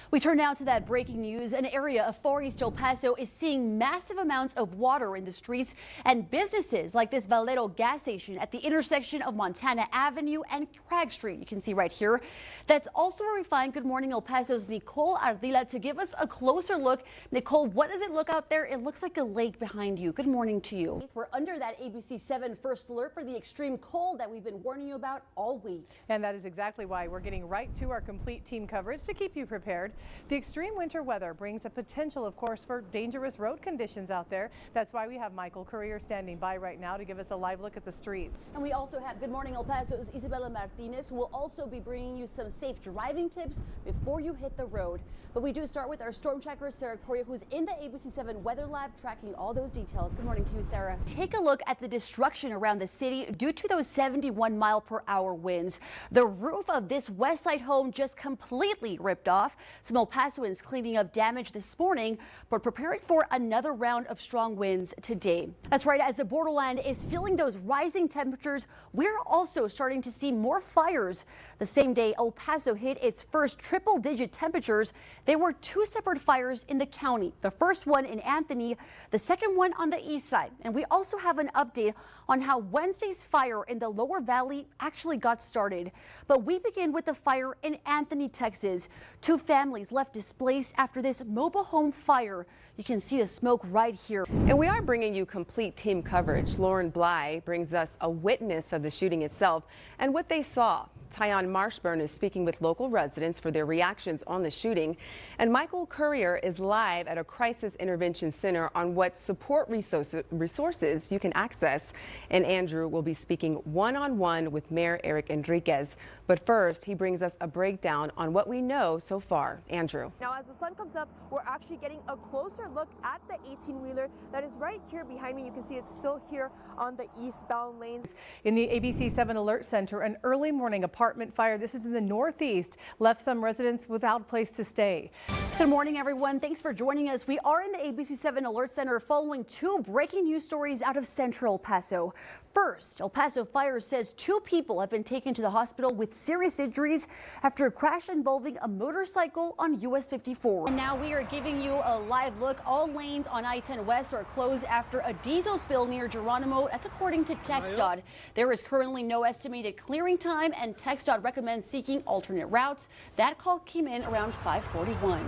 We turn now to that breaking news. An area of Far East El Paso is seeing massive amounts of water in the streets, and businesses like this Valero gas station at the intersection of Montana Avenue and Craig Street, you can see right here. That's also where we find Good Morning El Paso's Nicole Ardila to give us a closer look. Nicole, what does it look out there? It looks like a lake behind you. Good morning to you. We're under that ABC 7 first alert for the extreme cold that we've been warning you about all week. And that is exactly why we're getting right to our complete team coverage to keep you prepared. The extreme winter weather brings a potential, of course, for dangerous road conditions out there. That's why we have Michael Courier standing by right now to give us a live look at the streets. And we also have Good Morning El Paso's Isabel Martinez, who will also be bringing you some safe driving tips before you hit the road. But we do start with our storm tracker, Sarah Coria, who's in the ABC 7 Weather Lab tracking all those details. Good morning to you, Sarah. Take a look at the destruction around the city due to those 71-mile-per-hour winds. The roof of this west side home just completely ripped off. Some El Pasoans cleaning up damage this morning, but preparing for another round of strong winds today. That's right, as the borderland is feeling those rising temperatures, we're also starting to see more fires. The same day El Paso hit its first triple-digit temperatures, there were two separate fires in the county. The first one in Anthony, the second one on the east side. And we also have an update on how Wednesday's fire in the lower valley actually got started. But we begin with the fire in Anthony, Texas. Two families left displaced after this mobile home fire. You can see the smoke right here. And we are bringing you complete team coverage. Lauren Bly brings us a witness of the shooting itself and what they saw. Tyon Marshburn is speaking with local residents for their reactions on the shooting. And Michael Courier is live at a crisis intervention center on what support resources you can access. And Andrew will be speaking one-on-one with Mayor Eric Enriquez. But first, he brings us a breakdown on what we know so far. Andrew. Now, as the sun comes up, we're actually getting a closer look at the 18-wheeler that is right here behind me. You can see it's still here on the eastbound lanes. In the ABC 7 Alert Center, an early morning apartment fire, this is in the northeast, left some residents without a place to stay. Good morning, everyone. Thanks for joining us. We are in the ABC 7 Alert Center following two breaking news stories out of central El Paso. First, El Paso Fire says two people have been taken to the hospital with serious injuries after a crash involving a motorcycle on US 54. And now we are giving you a live look. All lanes on I-10 West are closed after a diesel spill near Geronimo. That's according to TxDOT. There is currently no estimated clearing time, and TxDOT recommends seeking alternate routes. That call came in around 5:41.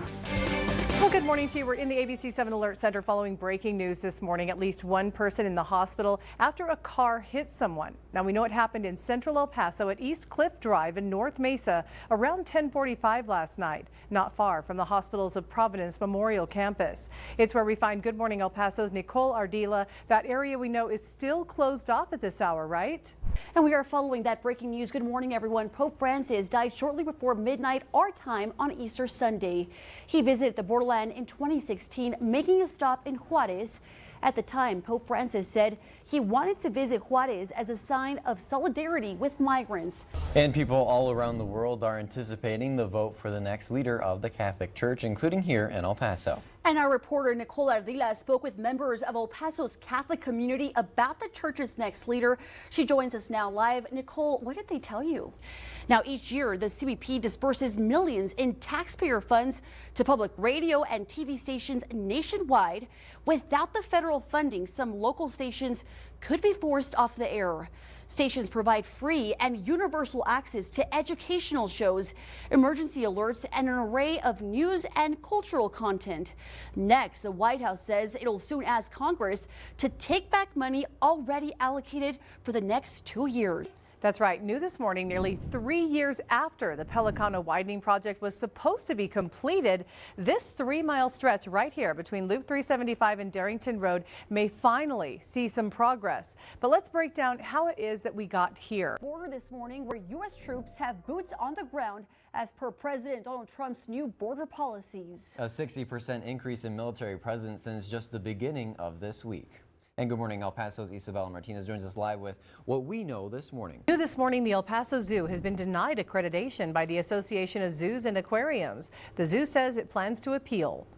Well, good morning to you. We're in the ABC 7 Alert Center following breaking news this morning. At least one person in the hospital after a car hit someone. Now, we know it happened in central El Paso at East Cliff Drive in North Mesa around 10:45 last night, not far from the hospitals of Providence Memorial Campus. It's where we find Good Morning El Paso's Nicole Ardila. That area we know is still closed off at this hour, right? And we are following that breaking news. Good morning, everyone. Pope Francis died shortly before midnight our time on Easter Sunday. He visited the borderland in 2016, making a stop in Juarez. At the time, Pope Francis said he wanted to visit Juarez as a sign of solidarity with migrants. And people all around the world are anticipating the vote for the next leader of the Catholic Church, including here in El Paso. And our reporter Nicole Ardila spoke with members of El Paso's Catholic community about the church's next leader. She joins us now live. Nicole, what did they tell you? Now, each year, the CBP disperses millions in taxpayer funds to public radio and TV stations nationwide. Without the federal funding, some local stations could be forced off the air. Stations provide free and universal access to educational shows, emergency alerts, and an array of news and cultural content. Next, the White House says it'll soon ask Congress to take back money already allocated for the next 2 years. That's right. New this morning, nearly 3 years after the Pelicano widening project was supposed to be completed, this 3-mile stretch right here between Loop 375 and Darrington Road may finally see some progress. But let's break down how it is that we got here. Border this morning where U.S. troops have boots on the ground as per President Donald Trump's new border policies. A 60% increase in military presence since just the beginning of this week. And Good Morning El Paso's Isabel Martinez joins us live with what we know this morning. New this morning, the El Paso Zoo has been denied accreditation by the Association of Zoos and Aquariums. The zoo says it plans to appeal.